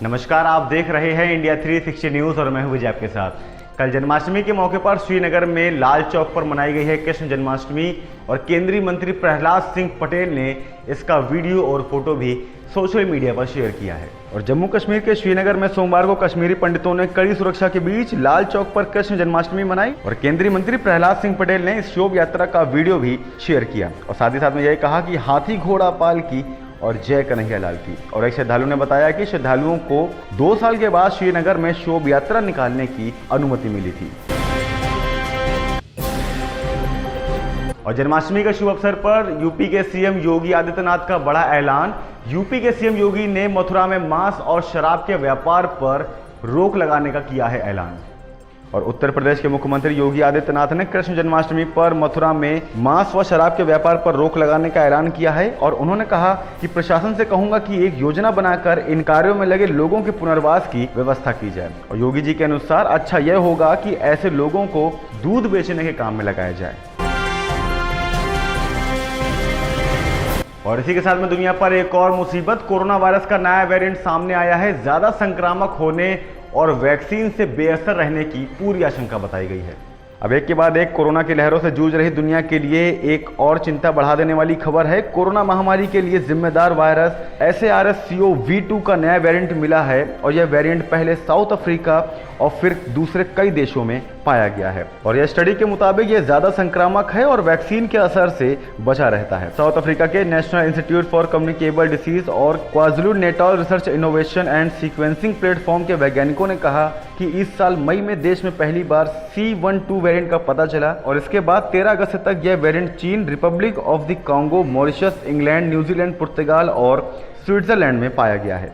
नमस्कार, आप देख रहे हैं इंडिया 360 न्यूज़ और मैं हूं विजय आपके साथ। कल जन्माष्टमी के मौके पर श्रीनगर में लाल चौक पर मनाई गई है कृष्ण जन्माष्टमी और केंद्रीय मंत्री प्रहलाद सिंह पटेल ने इसका वीडियो और फोटो भी सोशल मीडिया पर शेयर किया है। और जम्मू कश्मीर के श्रीनगर में सोमवार को कश्मीरी पंडितों ने कड़ी सुरक्षा के बीच लाल चौक पर कृष्ण जन्माष्टमी मनाई और केंद्रीय मंत्री प्रहलाद सिंह पटेल ने इस शोभा यात्रा का वीडियो भी शेयर किया और साथ ही साथ में यह कहा कि हाथी घोड़ा पाल की और जय कन्हैया लाल की। और एक श्रद्धालु ने बताया कि श्रद्धालुओं को 2 साल के बाद श्रीनगर में शोभा यात्रा निकालने की अनुमति मिली थी। और जन्माष्टमी के शुभ अवसर पर यूपी के सीएम योगी आदित्यनाथ का बड़ा ऐलान। यूपी के सीएम योगी ने मथुरा में मांस और शराब के व्यापार पर रोक लगाने का किया है ऐलान। और उत्तर प्रदेश के मुख्यमंत्री योगी आदित्यनाथ ने कृष्ण जन्माष्टमी पर मथुरा में मांस व शराब के व्यापार पर रोक लगाने का ऐलान किया है। और उन्होंने कहा कि प्रशासन से कहूंगा कि एक योजना बनाकर इन कार्यों में लगे लोगों के पुनर्वास की व्यवस्था की जाए। और योगी जी के अनुसार अच्छा यह होगा कि ऐसे लोगों को दूध बेचने के काम में लगाया जाए। और इसी के साथ में दुनिया पर एक और मुसीबत, कोरोना वायरस का नया वेरिएंट सामने आया है। ज्यादा संक्रामक होने और वैक्सीन से बेअसर रहने की पूरी आशंका बताई गई है। अब एक के बाद एक कोरोना की लहरों से जूझ रही दुनिया के लिए एक और चिंता बढ़ा देने वाली खबर है। कोरोना महामारी के लिए जिम्मेदार वायरस SARS-CoV-2 का नया वेरिएंट मिला है और यह वेरिएंट पहले साउथ अफ्रीका और फिर दूसरे कई देशों में पाया गया है। और यह स्टडी के मुताबिक यह ज्यादा संक्रामक है और वैक्सीन के असर से बचा रहता है। साउथ अफ्रीका के National Institute for Communicable Disease और KwaZulu-Natal Research Innovation and Sequencing Platform के वैज्ञानिकों ने कहा कि इस साल मई में देश में पहली बार C12 वेरिएंट का पता चला और इसके बाद 13 अगस्त तक यह वेरिएंट चीन, republic of the Congo, Mauritius, England, New Zealand, पुर्तगाल और स्विट्जरलैंड में पाया गया है।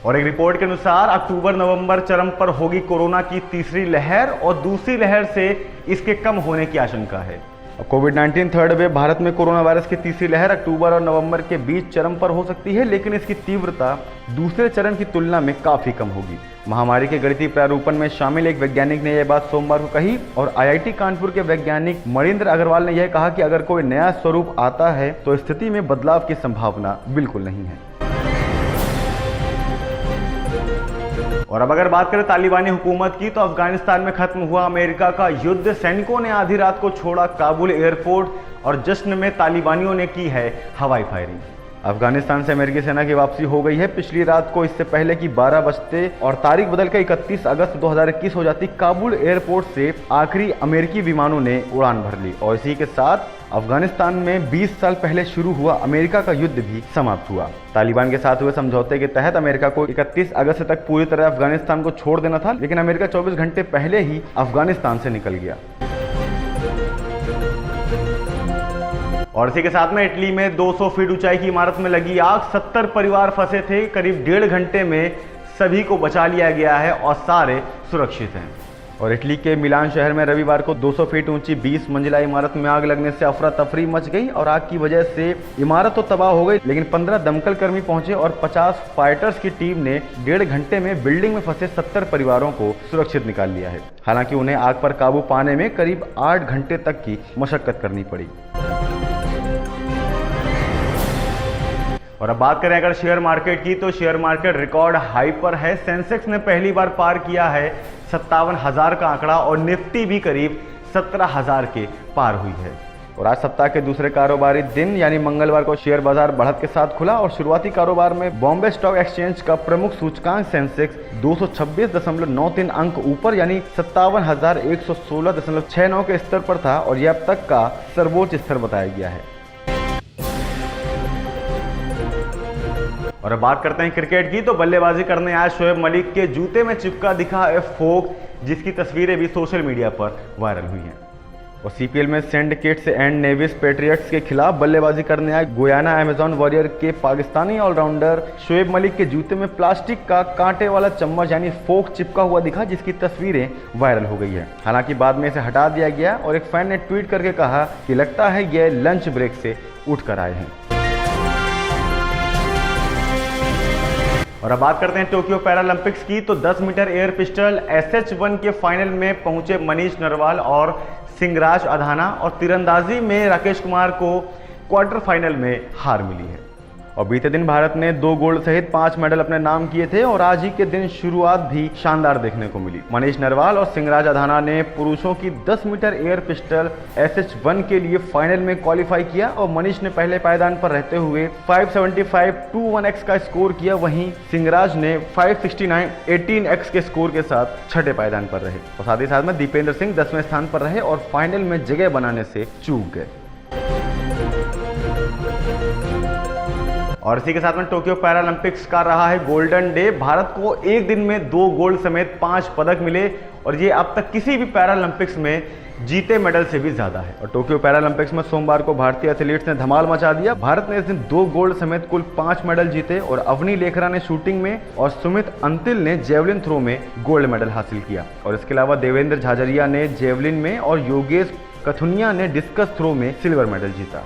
और एक रिपोर्ट के अनुसार अक्टूबर-नवंबर चरम पर होगी कोरोना की तीसरी लहर और दूसरी लहर से इसके कम होने की आशंका है। कोविड-19 थर्ड वेव भारत में कोरोना वायरस की तीसरी लहर अक्टूबर और नवंबर के बीच चरम पर हो सकती है, लेकिन इसकी तीव्रता दूसरे चरण की तुलना में काफी कम होगी। महामारी के गणितीय प्रारूपण में शामिल एक वैज्ञानिक ने यह बात सोमवार को कही और IIT कानपुर के वैज्ञानिक मणिंद्र अग्रवाल ने यह कहा कि अगर कोई नया स्वरूप आता है तो स्थिति में बदलाव की संभावना बिल्कुल नहीं है। और अब अगर बात करें तालिबानी हुकूमत की, तो अफगानिस्तान में खत्म हुआ अमेरिका का युद्ध। सैनिकों ने आधी रात को छोड़ा काबुल एयरपोर्ट और जश्न में तालिबानियों ने की है हवाई फायरिंग। अफगानिस्तान से अमेरिकी सेना की वापसी हो गई है। पिछली रात को इससे पहले कि 12 बजते और तारीख बदलकर 31 अगस्त 2021 हो जाती, काबुल एयरपोर्ट से आखिरी अमेरिकी विमानों ने उड़ान भर ली और इसी के साथ अफगानिस्तान में 20 साल पहले शुरू हुआ अमेरिका का युद्ध भी समाप्त हुआ। तालिबान के साथ हुए समझौते के तहत अमेरिका को 31 अगस्त तक पूरी तरह अफगानिस्तान को छोड़ देना था, लेकिन अमेरिका 24 घंटे पहले ही अफगानिस्तान से निकल गया। और इसी के साथ में इटली में 200 फीट ऊंचाई की इमारत में लगी आग, 70 परिवार फंसे थे। करीब 1.5 घंटे में सभी को बचा लिया गया है और सारे सुरक्षित हैं। और इटली के मिलान शहर में रविवार को 200 फीट ऊंची 20 मंजिला इमारत में आग लगने से अफरा तफरी मच गई और आग की वजह से इमारत तो तबाह हो गई, लेकिन 15 दमकल कर्मी पहुंचे और 50 फाइटर्स की टीम ने 1.5 घंटे में बिल्डिंग में फंसे 70 परिवारों को सुरक्षित निकाल लिया है। हालांकि उन्हें आग पर काबू पाने में करीब 8 घंटे तक की मशक्कत करनी पड़ी। और अब बात करें अगर शेयर मार्केट की, तो शेयर मार्केट रिकॉर्ड हाई पर है। सेंसेक्स ने पहली बार पार किया है 57,000 का आंकड़ा और निफ्टी भी करीब 17,000 के पार हुई है। और आज सप्ताह के दूसरे कारोबारी दिन यानी मंगलवार को शेयर बाजार बढ़त के साथ खुला और शुरुआती कारोबार में बॉम्बे स्टॉक एक्सचेंज का प्रमुख सूचकांक सेंसेक्स 226.93 अंक ऊपर यानी 57,116.69 के स्तर पर था और यह अब तक का सर्वोच्च स्तर बताया गया है। और अब बात करते हैं क्रिकेट की, तो बल्लेबाजी करने आए शोएब मलिक के जूते में चिपका दिखा फोक, जिसकी तस्वीरें भी सोशल मीडिया पर वायरल हुई हैं। और CPL में Saint Kitts and Nevis Patriots के खिलाफ बल्लेबाजी करने आए गुयाना अमेजॉन वॉरियर के पाकिस्तानी ऑलराउंडर शोएब मलिक के जूते में प्लास्टिक का कांटे वाला चम्मच यानी फोक चिपका हुआ दिखा, जिसकी तस्वीरें वायरल हो गई है। हालांकि बाद में इसे हटा दिया गया और एक फैन ने ट्वीट करके कहा कि लगता है यह लंच ब्रेक से उठकर आए हैं। और अब बात करते हैं टोक्यो पैरालंपिक्स की, तो 10 मीटर एयर पिस्टल SH1 के फाइनल में पहुंचे मनीष नरवाल और सिंगराज अधाना और तीरंदाजी में राकेश कुमार को क्वार्टर फाइनल में हार मिली है। और बीते दिन भारत ने 2 गोल्ड सहित 5 मेडल अपने नाम किए थे और आज ही के दिन शुरुआत भी शानदार देखने को मिली। मनीष नरवाल और सिंगराज अधाना ने पुरुषों की 10 मीटर एयर पिस्टल SH1 के लिए फाइनल में क्वालिफाई किया और मनीष ने पहले पायदान पर रहते हुए 575-21x का स्कोर किया, वहीं सिंगराज ने 569-18x के स्कोर के साथ छठे पायदान पर रहे और साथ ही साथ में दीपेंद्र सिंह 10वें स्थान पर रहे और फाइनल में जगह बनाने से चूक गए। और इसी के साथ में टोक्यो पैरालंपिक्स का रहा है गोल्डन डे। भारत को एक दिन में 2 गोल्ड समेत 5 पदक मिले और ये अब तक किसी भी पैरालंपिक्स में जीते मेडल से भी ज्यादा है। और टोक्यो पैरालंपिक्स में सोमवार को भारतीय एथलीट्स ने धमाल मचा दिया। भारत ने इस दिन 2 गोल्ड समेत कुल 5 मेडल जीते और अवनी लेखरा ने शूटिंग में और सुमित अंतिल ने जेवलिन थ्रो में गोल्ड मेडल हासिल किया। और इसके अलावा देवेंद्र झाझरिया ने जेवलिन में और योगेश कथुनिया ने डिस्कस थ्रो में सिल्वर मेडल जीता।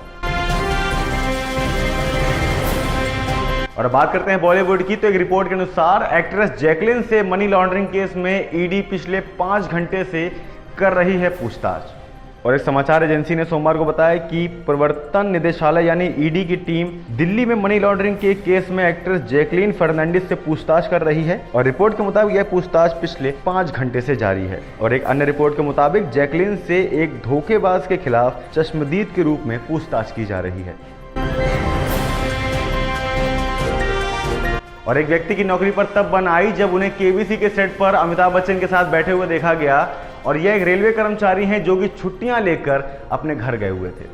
और बात करते हैं बॉलीवुड की, तो एक रिपोर्ट के अनुसार एक्ट्रेस जैकलिन से मनी लॉन्ड्रिंग केस में ईडी पिछले 5 घंटे से कर रही है पूछताछ। और एक समाचार एजेंसी ने सोमवार को बताया कि प्रवर्तन निदेशालय यानी ईडी की टीम दिल्ली में मनी लॉन्ड्रिंग के केस में एक्ट्रेस जैकलिन फर्नांडिस से पूछताछ कर रही है और रिपोर्ट के मुताबिक यह पूछताछ पिछले 5 घंटे से जारी है। और एक अन्य रिपोर्ट के मुताबिक जैकलिन से एक धोखेबाज के खिलाफ चश्मदीद के रूप में पूछताछ की जा रही है। और एक व्यक्ति की नौकरी पर तब बन आई जब उन्हें केबीसी के सेट पर अमिताभ बच्चन के साथ बैठे हुए देखा गया। और यह एक रेलवे कर्मचारी हैं जो कि छुट्टियां लेकर अपने घर गए हुए थे।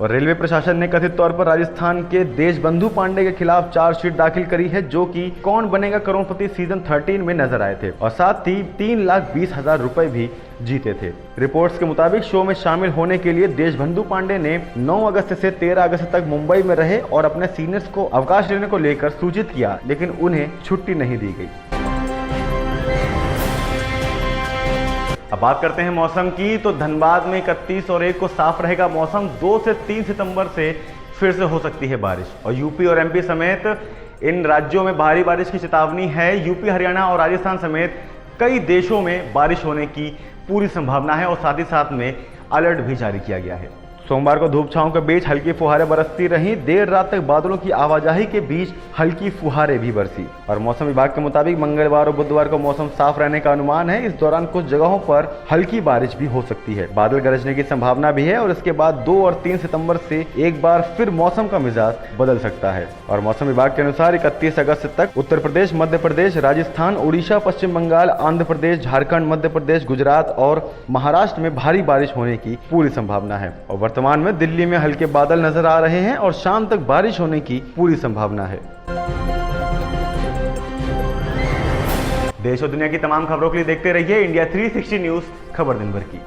और रेलवे प्रशासन ने कथित तौर पर राजस्थान के देशबंधु पांडे के खिलाफ चार्जशीट दाखिल करी है, जो कि कौन बनेगा करोड़पति सीजन 13 में नजर आए थे और साथ ही 3,20,000 रुपए भी जीते थे। रिपोर्ट्स के मुताबिक शो में शामिल होने के लिए देशबंधु पांडे ने 9 अगस्त से 13 अगस्त तक मुंबई में रहे और अपने सीनियर्स को अवकाश लेने को लेकर सूचित किया, लेकिन उन्हें छुट्टी नहीं दी गई। अब बात करते हैं मौसम की, तो धनबाद में 31 और 1 को साफ रहेगा मौसम। 2 से 3 सितंबर से फिर से हो सकती है बारिश और यूपी और एमपी समेत इन राज्यों में भारी बारिश की चेतावनी है। यूपी, हरियाणा और राजस्थान समेत कई देशों में बारिश होने की पूरी संभावना है और साथ ही साथ में अलर्ट भी जारी किया गया है। सोमवार को धूप छांव के बीच हल्की फुहारें बरसती रहीं। देर रात तक बादलों की आवाजाही के बीच हल्की फुहारें भी बरसी और मौसम विभाग के मुताबिक मंगलवार और बुधवार को मौसम साफ रहने का अनुमान है। इस दौरान कुछ जगहों पर हल्की बारिश भी हो सकती है। बादल गरजने की संभावना भी है और इसके बाद 2 और 3 सितंबर से एक बार फिर मौसम का मिजाज बदल सकता है। और मौसम विभाग के अनुसार 31 अगस्त तक उत्तर प्रदेश, मध्य प्रदेश, राजस्थान, उड़ीसा, पश्चिम बंगाल, आंध्र प्रदेश, झारखंड, मध्य प्रदेश, गुजरात और महाराष्ट्र में भारी बारिश होने की पूरी संभावना है। और वर्तमान में दिल्ली में हल्के बादल नजर आ रहे हैं और शाम तक बारिश होने की पूरी संभावना है। देश और दुनिया की तमाम खबरों के लिए देखते रहिए इंडिया 360 न्यूज, खबर दिन भर की।